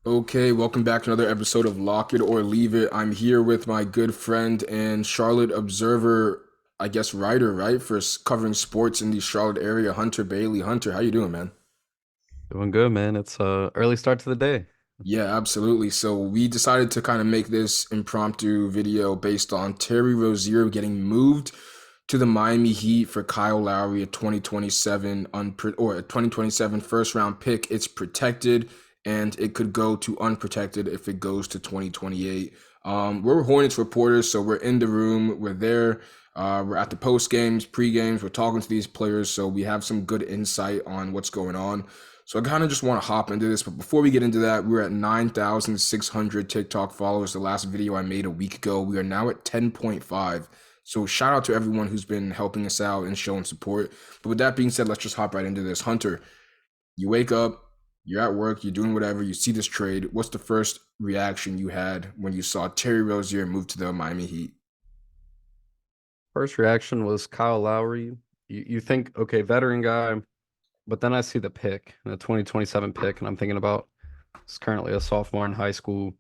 Okay, welcome back to another episode of Lock It or Leave It. I'm here with my good friend and Charlotte Observer, I guess writer, right, for covering sports in the Charlotte area, Hunter Bailey. Hunter, how you doing, man? Doing good, man. It's early start to the day. Yeah, absolutely. So we decided to kind of make this impromptu video based on Terry Rozier getting moved to the Miami Heat for Kyle Lowry, a 2027 or a 2027 first round pick. It's protected and it could go to unprotected if it goes to 2028. We're Hornets reporters, so we're in the room, we're there. We're at the post games, pre games. We're talking to these players, so we have some good insight on what's going on. So I kind of just want to hop into this, but before we get into that, we're at 9,600 TikTok followers. The last video I made a week ago. We are now at 10.5. So shout out to everyone who's been helping us out and showing support. But with that being said, let's just hop right into this. Hunter, you wake up, you're at work, you're doing whatever, you see this trade. What's the first reaction you had when you saw Terry Rozier move to the Miami Heat? First reaction was Kyle Lowry. You think, okay, veteran guy, but then I see the pick, the 2027 pick, and I'm thinking about he's currently a sophomore in high school.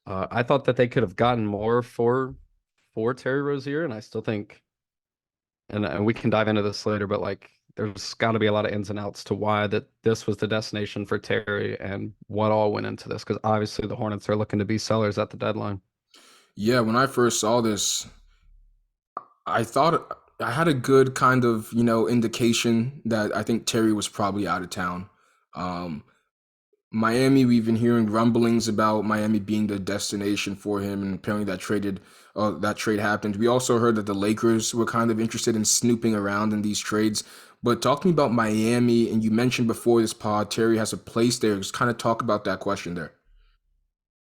I thought that they could have gotten more for Terry Rozier, and I still think, and we can dive into this later, but like there's got to be a lot of ins and outs to why that this was the destination for Terry and what all went into this, because obviously the Hornets are looking to be sellers at the deadline. Yeah, when I first saw this, I thought I had a good kind of, indication that I think Terry was probably out of town. Um, Miami, we've been hearing rumblings about Miami being the destination for him, and apparently that trade happened. We also heard that the Lakers were kind of interested in snooping around in these trades. But talk to me about Miami, and you mentioned before this pod, Terry has a place there. Just kind of talk about that question there.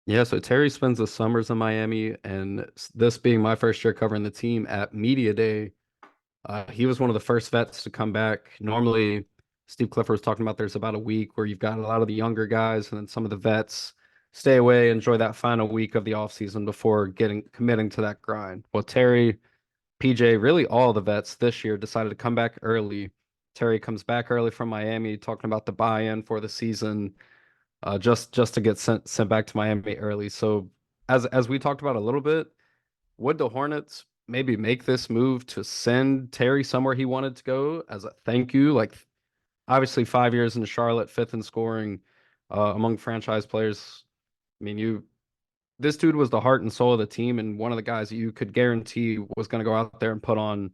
Yeah, so Terry spends the summers in Miami, and this being my first year covering the team at Media Day, he was one of the first vets to come back. Normally, Steve Clifford was talking about there's about a week where you've got a lot of the younger guys, and then some of the vets stay away, enjoy that final week of the offseason before getting committing to that grind. Well, Terry, PJ, really all the vets this year decided to come back early. Terry comes back early from Miami, talking about the buy-in for the season just to get sent back to Miami early. So as we talked about a little bit, would the Hornets maybe make this move to send Terry somewhere he wanted to go as a thank you? Like obviously 5 years in Charlotte, fifth in scoring among franchise players. I mean, you this dude was the heart and soul of the team, and one of the guys that you could guarantee was going to go out there and put on.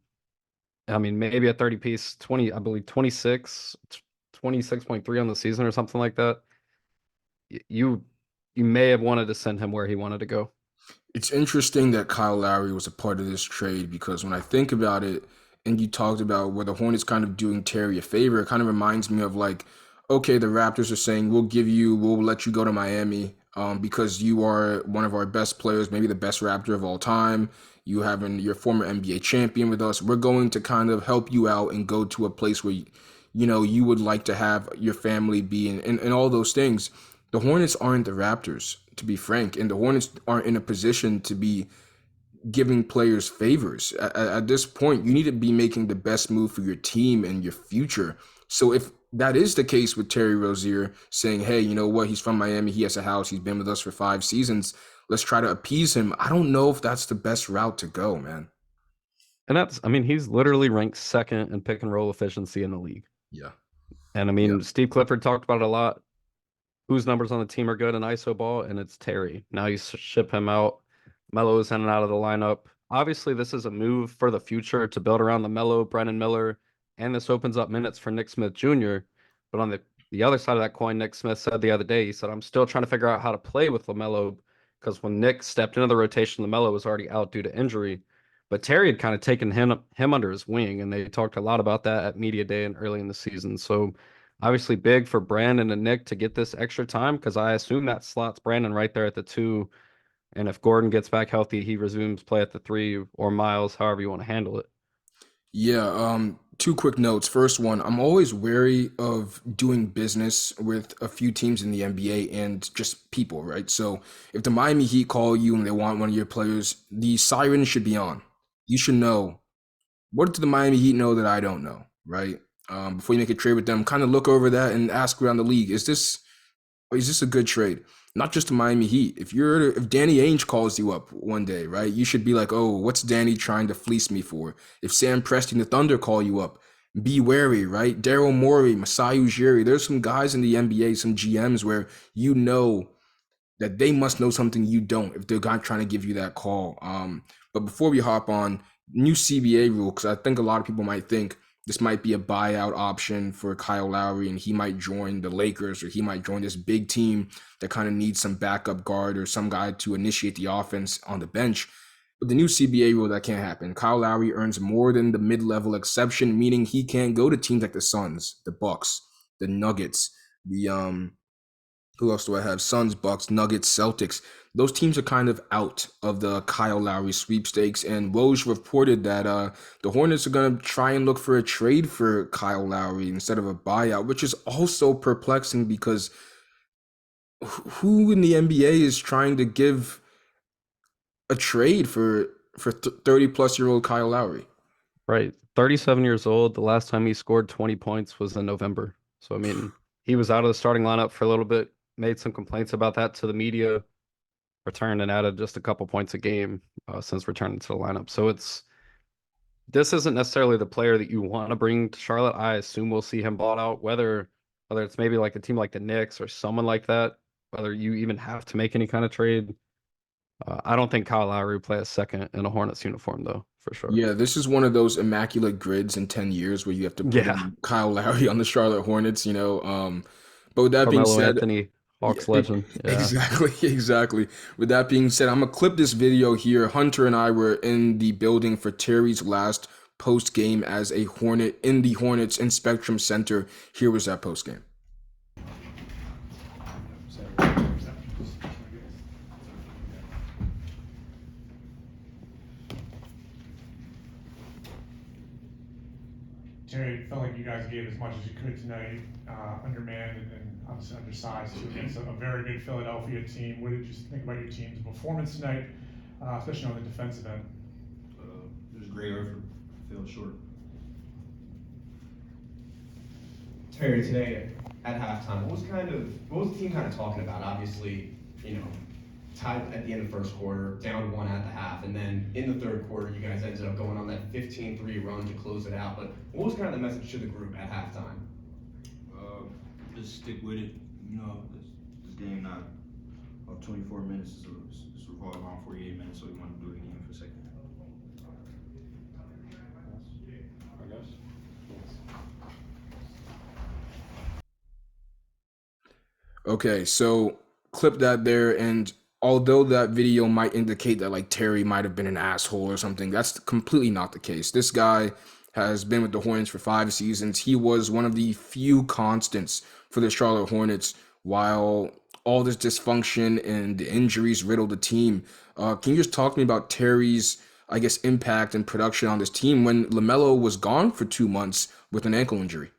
I mean, maybe a 30 piece, 20, I believe 26.3 on the season or something like that. You you may have wanted to send him where he wanted to go. It's interesting that Kyle Lowry was a part of this trade because when I think about it, and you talked about where the Hornets kind of doing Terry a favor, it kind of reminds me of like, okay, the Raptors are saying we'll let you go to Miami, because you are one of our best players, maybe the best Raptor of all time. Your former NBA champion with us. We're going to kind of help you out and go to a place where you would like to have your family be and all those things. The Hornets aren't the Raptors, to be frank, and the Hornets aren't in a position to be giving players favors. At this point, you need to be making the best move for your team and your future. So if that is the case with Terry Rozier saying, hey, you know what, he's from Miami, he has a house, he's been with us for 5 seasons, let's try to appease him. I don't know if that's the best route to go, man. And I mean, he's literally ranked second in pick and roll efficiency in the league. Yeah. And I Yeah. mean, Steve Clifford talked about it a lot. Whose numbers on the team are good in ISO ball, and it's Terry. Now you ship him out. Melo is in and out of the lineup. Obviously, this is a move for the future to build around the Melo, Brennan Miller, and this opens up minutes for Nick Smith Jr. But on the other side of that coin, Nick Smith said the other day, he said, I'm still trying to figure out how to play with LaMelo because when Nick stepped into the rotation, LaMelo was already out due to injury. But Terry had kind of taken him under his wing, and they talked a lot about that at media day and early in the season. So obviously big for Brandon and Nick to get this extra time because I assume that slots Brandon right there at the two. And if Gordon gets back healthy, he resumes play at the three or Miles, however you want to handle it. Yeah, two quick notes. First one, I'm always wary of doing business with a few teams in the NBA and just people, right? So if the Miami Heat call you and they want one of your players, the sirens should be on. You should know, what do the Miami Heat know that I don't know, right? Before you make a trade with them, kind of look over that and ask around the league, is this is this a good trade? Not just the Miami Heat. If Danny Ainge calls you up one day, right, you should be like, oh, what's Danny trying to fleece me for? If Sam Presti, the Thunder, call you up, be wary, right? Daryl Morey, Masai Ujiri. There's some guys in the NBA, some GMs where you know that they must know something you don't if they're not trying to give you that call. But before we hop on, new CBA rule, because I think a lot of people might think this might be a buyout option for Kyle Lowry and he might join the Lakers or he might join this big team that kind of needs some backup guard or some guy to initiate the offense on the bench. But the new CBA rule, that can't happen. Kyle Lowry earns more than the mid-level exception, meaning he can't go to teams like the Suns, the Bucks, the Nuggets, the who else do I have? Suns, Bucks, Nuggets, Celtics. Those teams are kind of out of the Kyle Lowry sweepstakes. And Woj reported that the Hornets are going to try and look for a trade for Kyle Lowry instead of a buyout, which is also perplexing because who in the NBA is trying to give a trade for 30 plus year old Kyle Lowry? Right. 37 years old. The last time he scored 20 points was in November. So, I mean, he was out of the starting lineup for a little bit, made some complaints about that to the media, returned and added just a couple points a game since returning to the lineup. So this isn't necessarily the player that you want to bring to Charlotte. I assume we'll see him bought out, whether it's maybe like a team like the Knicks or someone like that, whether you even have to make any kind of trade. I don't think Kyle Lowry would play a second in a Hornets uniform, though, for sure. Yeah, this is one of those immaculate grids in 10 years where you have to put Yeah. in Kyle Lowry on the Charlotte Hornets, you know. But with that being Carmelo said, Anthony, yeah, Hawks legend. Yeah. exactly, exactly. With that being said, I'm gonna clip this video here. Hunter and I were in the building for Terry's last post game as a Hornet in the Hornets in Spectrum Center. Here was that post game. Terry, it felt like you guys gave as much as you could tonight, undermanned and obviously undersized too against a very good Philadelphia team. What did you think about your team's performance tonight, especially on the defensive end? It was a great effort. Fell short. Terry, today at halftime, what was the team kind of talking about? Obviously, tied at the end of the first quarter, down one at the half, and then in the third quarter, you guys ended up going on that 15-3 run to close it out. But what was kind of the message to the group at halftime? Just stick with it. You know, this game not of 24 minutes. It's revolved around 48 minutes, so we want to do it again for a second. I guess. Okay, so clip that there, and although that video might indicate that like Terry might have been an asshole or something, that's completely not the case. This guy has been with the Hornets for 5 seasons. He was one of the few constants for the Charlotte Hornets while all this dysfunction and the injuries riddled the team. Can you just talk to me about Terry's, I guess, impact and production on this team when LaMelo was gone for 2 months with an ankle injury?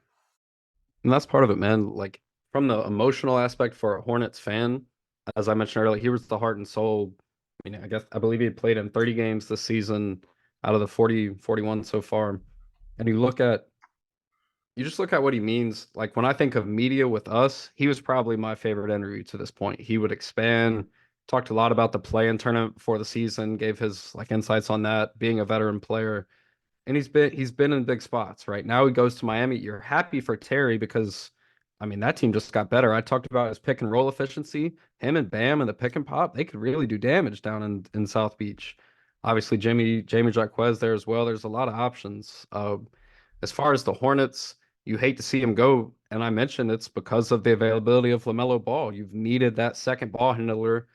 And that's part of it, man. Like from the emotional aspect for a Hornets fan, as I mentioned earlier, he was the heart and soul. I mean, I believe he had played in 30 games this season out of the 41 so far. And you just look at what he means. Like when I think of media with us, he was probably my favorite interview to this point. He would expand, talked a lot about the play-in tournament before the season, gave his like insights on that, being a veteran player. And he's been in big spots, right? Now he goes to Miami. You're happy for Terry because I mean that team just got better. I talked about his pick and roll efficiency. Him and Bam and the pick and pop, they could really do damage down in South Beach. Obviously, Jamie Jacquez there as well. There's a lot of options. As far as the Hornets, you hate to see him go, and I mentioned it's because of the availability of LaMelo Ball. You've needed that second ball handler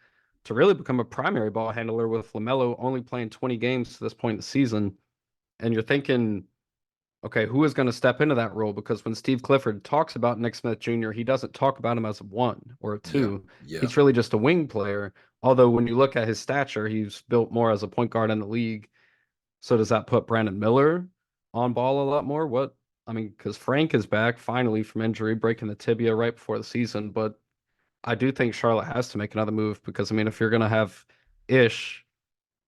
to really become a primary ball handler with LaMelo only playing 20 games to this point in the season. And you're thinking, okay, who is going to step into that role? Because when Steve Clifford talks about Nick Smith Jr., he doesn't talk about him as a one or a Yeah, two. yeah. He's really just a wing player. Although when you look at his stature, he's built more as a point guard in the league. So does that put Brandon Miller on ball a lot more? I mean, because Frank is back finally from injury, breaking the tibia right before the season. But I do think Charlotte has to make another move because, I mean, if you're going to have Ish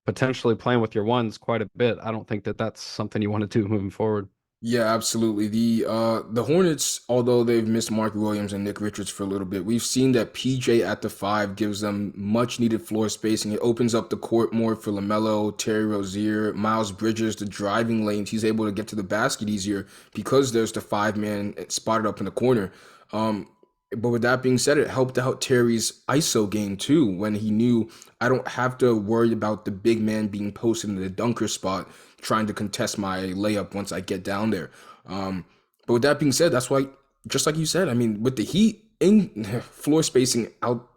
potentially playing with your ones quite a bit, I don't think that that's something you want to do moving forward. Yeah, absolutely. The Hornets, although they've missed Mark Williams and Nick Richards for a little bit, we've seen that PJ at the five gives them much needed floor spacing. It opens up the court more for LaMelo, Terry Rozier, Miles Bridges, the driving lanes. He's able to get to the basket easier because there's the five man spotted up in the corner. Um, but with that being said, it helped out Terry's ISO game too, when he knew I don't have to worry about the big man being posted in the dunker spot trying to contest my layup once I get down there. Um, but with that being said, that's why, just like you said, I mean, with the Heat in floor spacing out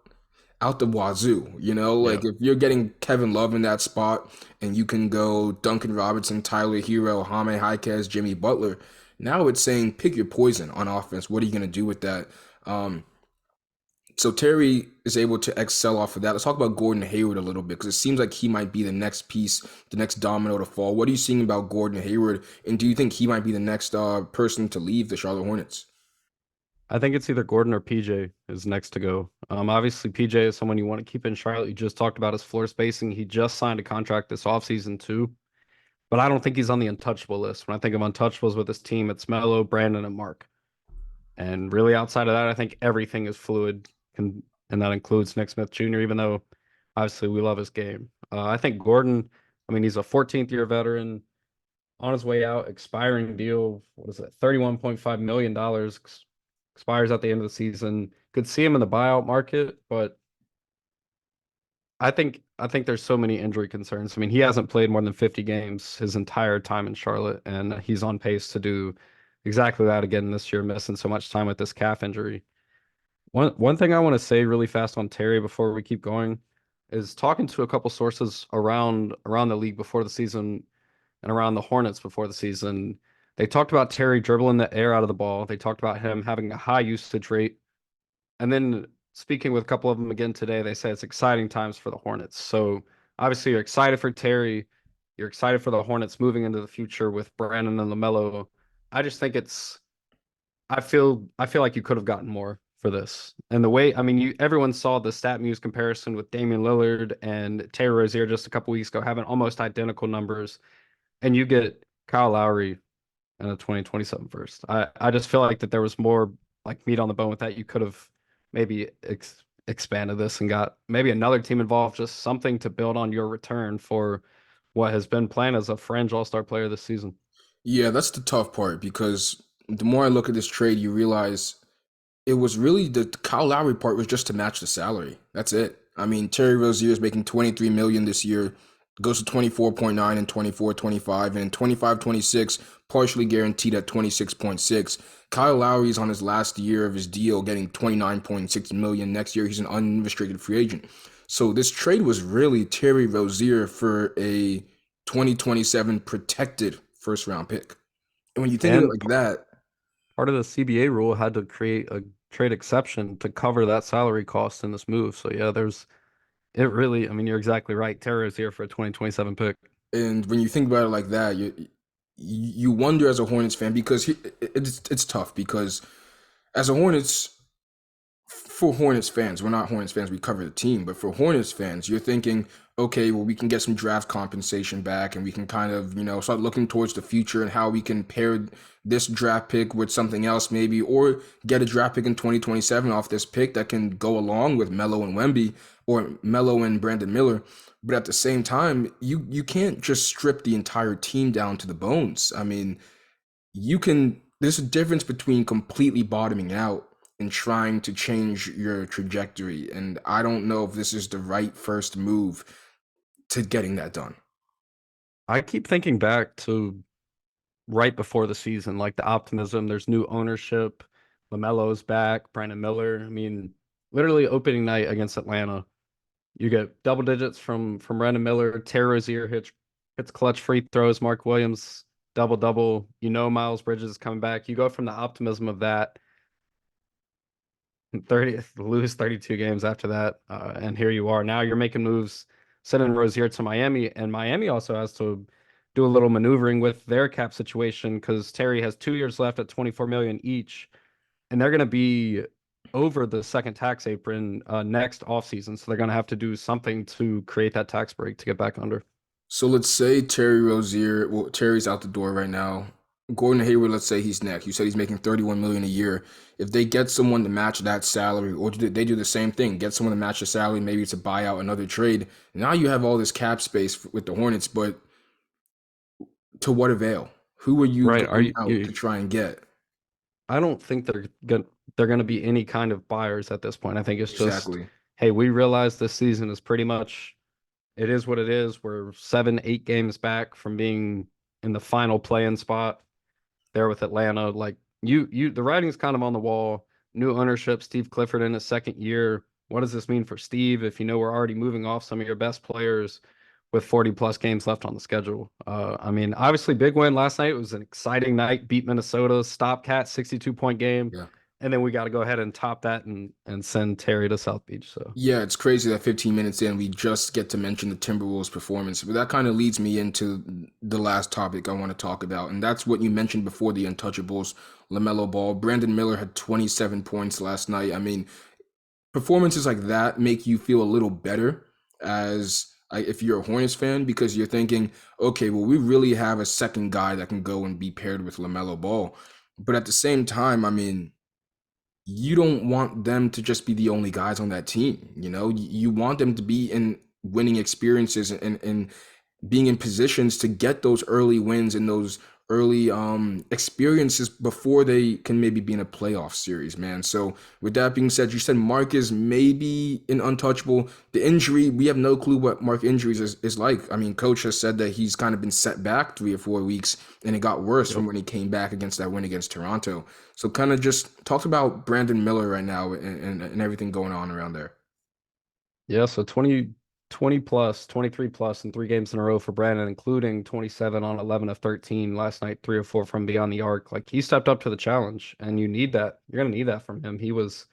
the wazoo, Yeah. like if you're getting Kevin Love in that spot and you can go Duncan Robinson, Tyler Hero, Jaime Jaquez, Jimmy Butler, now it's saying pick your poison on offense. What are you going to do with that? Um, so Terry is able to excel off of that. Let's talk about Gordon Hayward a little bit because it seems like he might be the next piece, the next domino to fall. What are you seeing about Gordon Hayward, and do you think he might be the next person to leave the Charlotte Hornets? I think it's either Gordon or PJ is next to go. Obviously PJ is someone you want to keep in Charlotte. You just talked about his floor spacing. He just signed a contract this offseason too, but I don't think he's on the untouchable list. When I think of untouchables with this team, it's Melo, Brandon, and Mark. And really outside of that, I think everything is fluid, and that includes Nick Smith Jr., even though obviously we love his game. I think Gordon, I mean, he's a 14th year veteran on his way out, expiring deal. What is it? $31.5 million expires at the end of the season. Could see him in the buyout market, but I think there's so many injury concerns. I mean, he hasn't played more than 50 games his entire time in Charlotte, and he's on pace to do exactly that again this year, missing so much time with this calf injury. One thing I want to say really fast on Terry before we keep going is talking to a couple sources around the league before the season and around the Hornets before the season. They talked about Terry dribbling the air out of the ball. They talked about him having a high usage rate. And then speaking with a couple of them again today, they say it's exciting times for the Hornets. So obviously you're excited for Terry. You're excited for the Hornets moving into the future with Brandon and LaMelo. I just think it's I feel like you could have gotten more for this. And the way, I mean, everyone saw the stat muse comparison with Damian Lillard and Terry Rozier just a couple weeks ago having almost identical numbers, and you get Kyle Lowry and a 2027 first. I just feel like that there was more like meat on the bone with that. You could have maybe expanded this and got maybe another team involved, just something to build on your return for what has been planned as a fringe all-star player this season. Yeah, that's the tough part because the more I look at this trade, you realize it was really the Kyle Lowry part was just to match the salary. That's it. I mean, Terry Rozier is making 23 million this year, goes to 24.9 and 24.25, and in 25.26, partially guaranteed at 26.6. Kyle Lowry is on his last year of his deal, getting 29.6 million next year. He's an unrestricted free agent. So this trade was really Terry Rozier for a 2027 protected first round pick. And when you think of it And like that, part of the CBA rule had to create a trade exception to cover that salary cost in this move. So yeah, there's it really. I mean, you're exactly right. Terror is here for a 2027 pick. and when you think about it like that, you wonder as a Hornets fan because it's tough because as a Hornets for Hornets fans, we're not Hornets fans, we cover the team, but for Hornets fans, you're thinking, okay, well, we can get some draft compensation back and we can kind of, start looking towards the future and how we can pair this draft pick with something else maybe, or get a draft pick in 2027 off this pick that can go along with Melo and Wemby or Melo and Brandon Miller. But at the same time, you can't just strip the entire team down to the bones. I mean, there's a difference between completely bottoming out and trying to change your trajectory. And I don't know if this is the right first move to getting that done. I keep thinking back to right before the season, like the optimism. There's new ownership. LaMelo's back. Brandon Miller. I mean, literally opening night against Atlanta, you get double digits from Brandon Miller. Terry Rozier hits clutch free throws. Mark Williams double double. Miles Bridges is coming back. You go from the optimism of that 30 lose 32 games after that, and here you are. Now you're making moves, sending Rozier to Miami, and Miami also has to do a little maneuvering with their cap situation because Terry has 2 years left at 24 million each, and they're going to be over the second tax apron next offseason, so they're going to have to do something to create that tax break to get back under. So let's say Terry Rozier, well, Terry's out the door right now. Gordon Hayward, let's say he's next. You said he's making 31 million a year. If they get someone to match that salary, or they do the same thing, get someone to match the salary, maybe it's a buyout, another trade. Now you have all this cap space with the Hornets, but to what avail? Who are you Right. Are going you, out to try and get? I don't think they're gonna be any kind of buyers at this point. I think it's just, Exactly. hey, we realize this season is pretty much it is what it is. We're 7, 8 games back from being in the final play-in spot there with Atlanta. Like the writing's kind of on the wall. New ownership, Steve Clifford in his second year. What does this mean for Steve if you know we're already moving off some of your best players with 40 plus games left on the schedule? I mean, obviously, big win last night. It was an exciting night. Beat Minnesota, stop Cat 62-point game, Yeah. and then we got to go ahead and top that and send Terry to South Beach. So Yeah, it's crazy that 15 minutes in, we just get to mention the Timberwolves performance. But that kind of leads me into the last topic I want to talk about. And that's what you mentioned before the Untouchables, LaMelo Ball. Brandon Miller had 27 points last night. I mean, performances like that make you feel a little better if you're a Hornets fan, because you're thinking, okay, well, we really have a second guy that can go and be paired with LaMelo Ball. But at the same time, I mean, you don't want them to just be the only guys on that team. You want them to be in winning experiences and being in positions to get those early wins and those early experiences before they can maybe be in a playoff series, man. So with that being said, you said Mark is maybe an untouchable. The injury, we have no clue what Mark injuries is like. I mean, coach has said that he's kind of been set back 3 or 4 weeks, and it got worse from when he came back against that win against Toronto. So kind of just talk about Brandon Miller right now and everything going on around there. yeah, so 20 plus, 23 plus in 3 games in a row for Brandon, including 27 on 11 of 13 last night, 3 or 4 from beyond the arc. Like he stepped up to the challenge, and you need that. You're gonna need that from him. He was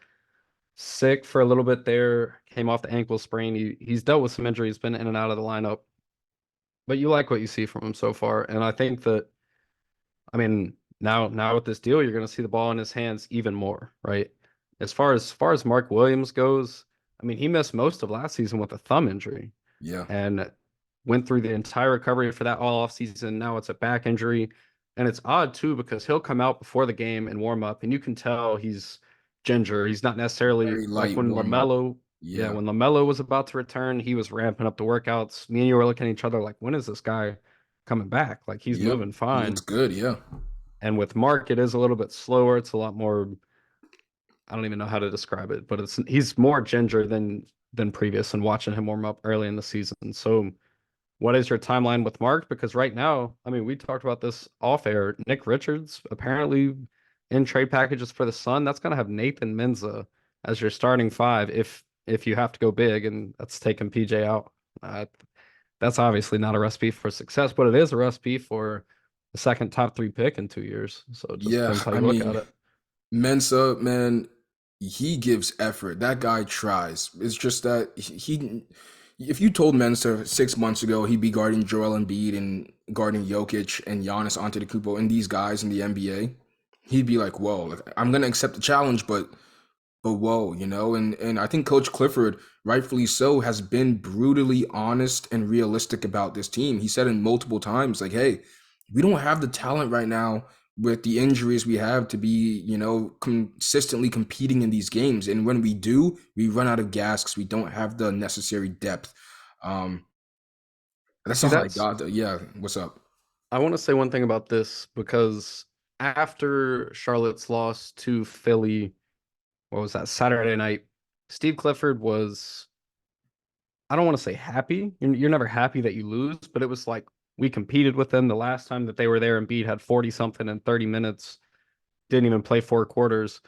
sick for a little bit there, came off the ankle sprain. He's dealt with some injuries, been in and out of the lineup, but you like what you see from him so far. And I think that, I mean, now with this deal, you're gonna see the ball in his hands even more, right? As far as Mark Williams goes, I mean, he missed most of last season with a thumb injury Yeah. and went through the entire recovery for that all off season. Now it's a back injury. And it's odd too because he'll come out before the game and warm up, and you can tell he's ginger. He's not necessarily Very like light when warm up. LaMelo, yeah, Yeah. when LaMelo was about to return, he was ramping up the workouts. Me and you were looking at each other like, when is this guy coming back? Like he's Yep. moving He looks fine. good. Yeah. And with Mark, it is a little bit slower. It's a lot more, I don't even know how to describe it, but he's more ginger than previous and watching him warm up early in the season. So what is your timeline with Mark? Because right now, I mean, we talked about this off air. Nick Richards apparently in trade packages for the Sun. That's gonna have Nathan Menza as your starting five if you have to go big, and that's taking PJ out. Uh, that's obviously not a recipe for success, but it is a recipe for the second top 3 pick in 2 years. So it just Yeah. depends how I you look at mean, it. Mensa, man, he gives effort. That guy tries. It's just that if you told Mensa 6 months ago he'd be guarding Joel Embiid and guarding Jokic and Giannis Antetokounmpo and these guys in the NBA, he'd be like, "Whoa, like, I'm gonna accept the challenge, but whoa, and I think Coach Clifford, rightfully so, has been brutally honest and realistic about this team. He said in multiple times, like, hey, we don't have the talent right now with the injuries we have to be, consistently competing in these games. And when we do, we run out of gas because we don't have the necessary depth. Um, that's See, all I that's got though. Yeah, what's up? I want to say one thing about this because after Charlotte's loss to Philly, what was that, Saturday night, Steve Clifford was, I don't want to say happy. You're never happy that you lose, but it was like we competed with them the last time that they were there. Embiid had 40 something in 30 minutes, didn't even play 4 quarters.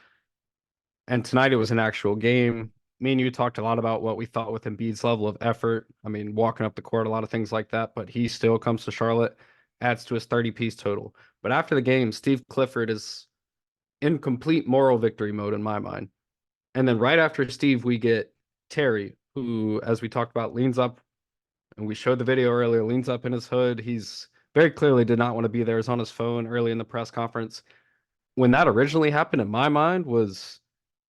And tonight it was an actual game. Me and you talked a lot about what we thought with Embiid's level of effort. I mean, walking up the court, a lot of things like that, but he still comes to Charlotte, adds to his 30-piece total. But after the game, Steve Clifford is in complete moral victory mode in my mind. And then right after Steve, we get Terry, who, as we talked about, leans up, and we showed the video earlier, leans up in his hood. He's very clearly did not want to be there. He's on his phone early in the press conference. When that originally happened, in my mind, was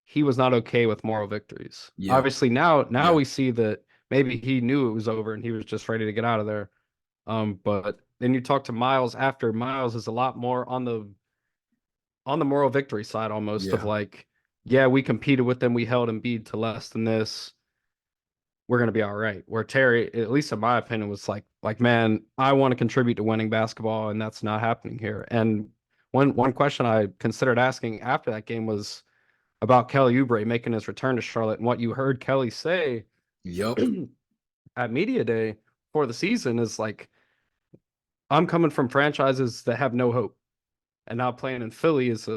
he was not okay with moral victories. Yeah, Obviously, now yeah, we see that maybe he knew it was over and he was just ready to get out of there. But then you talk to Miles after. Miles is a lot more on the moral victory side almost of Yeah. like, yeah, we competed with them, we held Embiid to less than this. We're gonna be all right. Where Terry, at least in my opinion, was like, man, I want to contribute to winning basketball, and that's not happening here. And one question I considered asking after that game was about Kelly Oubre making his return to Charlotte, and what you heard Kelly say Yep. at media day for the season is like, I'm coming from franchises that have no hope, and now playing in Philly is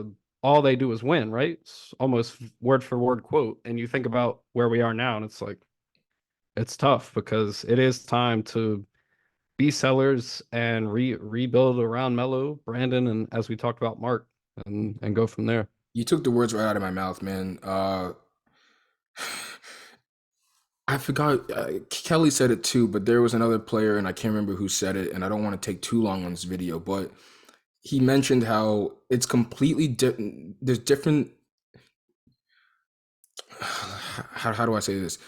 all they do is win, right? It's almost word for word quote. And you think about where we are now, and it's like it's tough because it is time to be sellers and rebuild around Melo, Brandon, and as we talked about, Mark, and go from there. You took the words right out of my mouth, man. I forgot. Kelly said it too, but there was another player, and I can't remember who said it. And I don't want to take too long on this video, but he mentioned how it's completely different. There's different. How do I say this?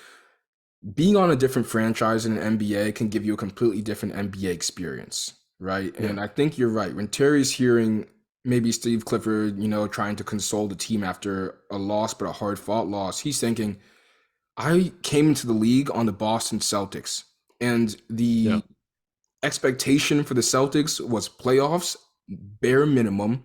Being on a different franchise in an NBA can give you a completely different NBA experience, right? Yeah. And I think you're right. When Terry's hearing maybe Steve Clifford, trying to console the team after a loss, but a hard fought loss, he's thinking, I came into the league on the Boston Celtics, and Yeah. the expectation for the Celtics was playoffs, bare minimum,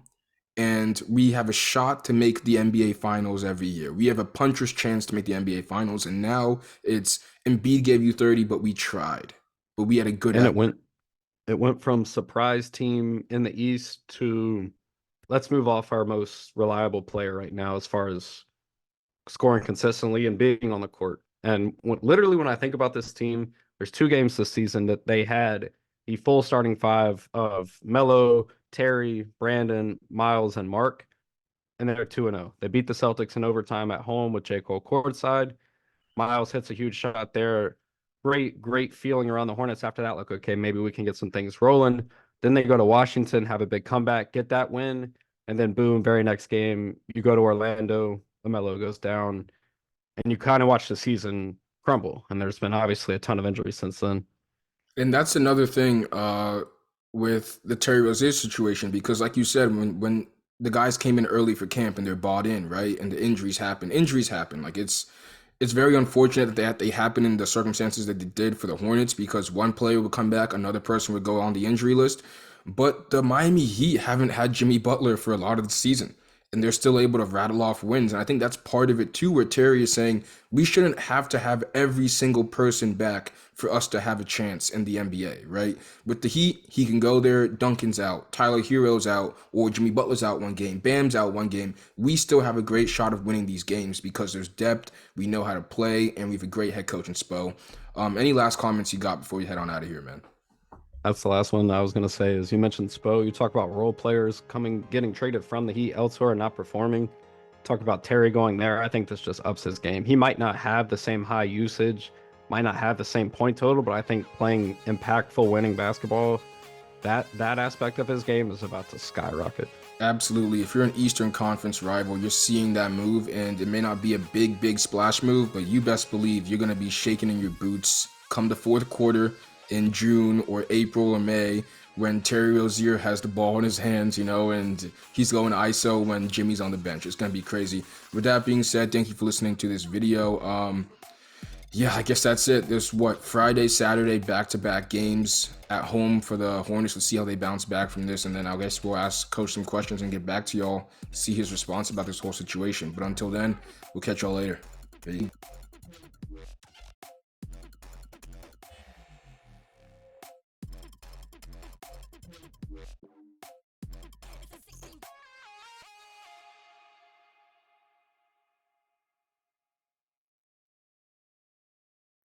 and we have a shot to make the NBA Finals every year. We have a puncher's chance to make the NBA Finals, and now it's Embiid gave you 30, but we tried, but we had a good And effort. it went from surprise team in the East to let's move off our most reliable player right now as far as scoring consistently and being on the court. And literally, when I think about this team, there's 2 games this season that they had the full starting five of Melo, Terry, Brandon, Miles, and Mark, and they're 2-0. They beat the Celtics in overtime at home with J. Cole courtside. Miles hits a huge shot there. Great feeling around the Hornets after that. Like, okay, maybe we can get some things rolling. Then they go to Washington, have a big comeback, get that win, and then boom, very next game, you go to Orlando, LaMelo goes down, and you kind of watch the season crumble. And there's been obviously a ton of injuries since then. And that's another thing with the Terry Rozier situation, because like you said, when the guys came in early for camp and they're bought in, right, and the injuries happen. Injuries happen. Like it's very unfortunate that they happen in the circumstances that they did for the Hornets, because one player would come back, another person would go on the injury list. But the Miami Heat haven't had Jimmy Butler for a lot of the season, and they're still able to rattle off wins. And I think that's part of it too, where Terry is saying we shouldn't have to have every single person back for us to have a chance in the NBA, right? With the Heat, he can go there. Duncan's out, Tyler Hero's out, or Jimmy Butler's out one game, Bam's out one game. We still have a great shot of winning these games because there's depth, we know how to play, and we have a great head coach in Spo. Any last comments you got before we head on out of here, man? That's the last one I was going to say is you mentioned Spo. You talk about role players getting traded from the Heat elsewhere and not performing. Talk about Terry going there. I think this just ups his game. He might not have the same high usage, might not have the same point total, but I think playing impactful winning basketball, that aspect of his game is about to skyrocket. Absolutely. If you're an Eastern Conference rival, you're seeing that move, and it may not be a big splash move, but you best believe you're going to be shaking in your boots come the fourth quarter in June or April or May when Terry Rozier has the ball in his hands, and he's going ISO when Jimmy's on the bench. It's going to be crazy. With that being said, thank you for listening to this video. Yeah, I guess that's it. There's Friday, Saturday, back-to-back games at home for the Hornets. Let's see how they bounce back from this, and then I guess we'll ask Coach some questions and get back to y'all, see his response about this whole situation. But until then, we'll catch y'all later. Peace.